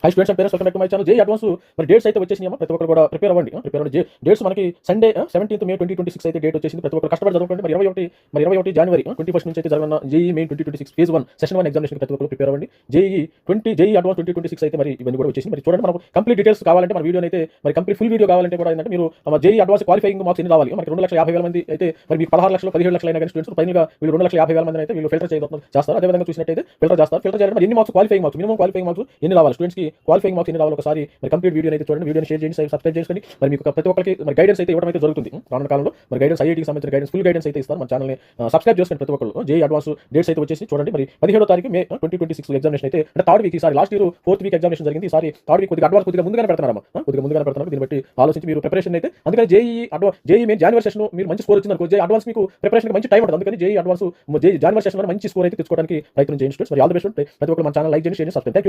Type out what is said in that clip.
High students and parents welcome back to my channel. JEE advance మరి dates అయితే వచ్చేసినాయి. ప్రతి ఒక్కరు కూడా ప్రిపేర్ అవ్వండి. డేట్స్ మనకి సండే 17th May 2026 అయితే డేట్ వచ్చేసింది. ప్రతి ఒక్కరు కష్టపడి చదువుకోండి. మరి 21 January 21 నుంచి అయితే జరగనున్న JEE main 2026 phase 1 session 1 examination ప్రతి ఒక్కరు ప్రిపేర్ అవ్వండి. జేఈ అడ్వాన్స్ 2026 అయితే మరి ఇవన్నీ కూడా వచ్చేసింది. మరి చూడండి, మనకు కంప్లీట్ డీటెయిల్స్ కావాలంటే మన వీడియో అయితే మరి కంప్లీట్ ఫుల్ వీడియో కావాలంటే కూడా ఏంటంటే మీరు జేఈ అడ్వాన్స్ క్వాలిఫైయింగ్ మార్క్స్ ఎన్ని రావాలి. మనకి 2,50,000 మంది అయితే మరి మీకు 16 లక్షలు 17 లక్షలు అయినా కానీ స్టూడెంట్స్ పైగా వీళ్ళు 2,50,000 మంది అయితే వీళ్ళు ఫిల్టర్ చేస్తారు. అదేవిధంగా చూసినట్టయితే ఫిల్టర్ చేయాలి. మరి ఎన్ని marks qualifying marks, minimum qualifying marks ఎన్ని రావాలి, స్టూడెంట్స్ కి క్వాలిఫైయింగ్ మార్క్స్ ఎన్ని రావాలి ఒకసారి మరి కంప్లీట్ వీడియో అయితే చూడండి. వీడియోని షేర్ చేయండి, సబ్స్క్రైబ్ చేసుకోండి. మరి మీకు ప్రతి ఒక్కరికి మరి గైడెన్స్ అయితే ఇవ్వడం అయితే జరుగుతుంది. రానున్న కాలంలో మరి గైడెన్స్ ఐఐటీకి సంబంధించిన గైడెన్స్ ఫుల్ గైడెన్స్ అయితే ఇస్తారు. మన ఛానల్ని సబ్స్క్రైబ్ చేసుకోండి. ప్రతి ఒక్కరు జేఈ అడ్వాన్స్ డేట్స్ అయితే వచ్చేసి చూడండి. మరి 17వ తారీఖు May 2026 ఎగ్జామినేషన్ అయితే అంటే థర్డ్ వీక్. ఈసారి last year 4th week examination జరిగింది. ఈసారి థర్డ్ వీక్ కొద్దిగా అడ్వాన్స్ కొద్దిగా ముందుగానే పెడుతున్నారమ్మా, దీన్ని బట్టి ఆలోచించి మీరు ప్రిపరేషన్ అయితే. అందుకని జేఈ మెయిన్ జాన్వరి సెషన్ మీరు మంచి స్కోర్ వచ్చింది అనుకో, జేఈ అడ్వాన్స్ మీకు ప్రిపరేషన్ మంచి టైం ఉంటుంది. అందుకని జేఈ అడ్వాన్స్ జాన్వరి సెషన్ మంచి స్కోర్ అయితే తెచ్చుకోవడానికి ప్రయత్నం చేయండి. మరి ఆల్ ది బెస్ట్. ప్రతి ఒక్కరు మన ఛానల్ లైక్ చేయండి, షేర్ చేయండి, సబ్స్క్రైబ్. థాంక్యూ.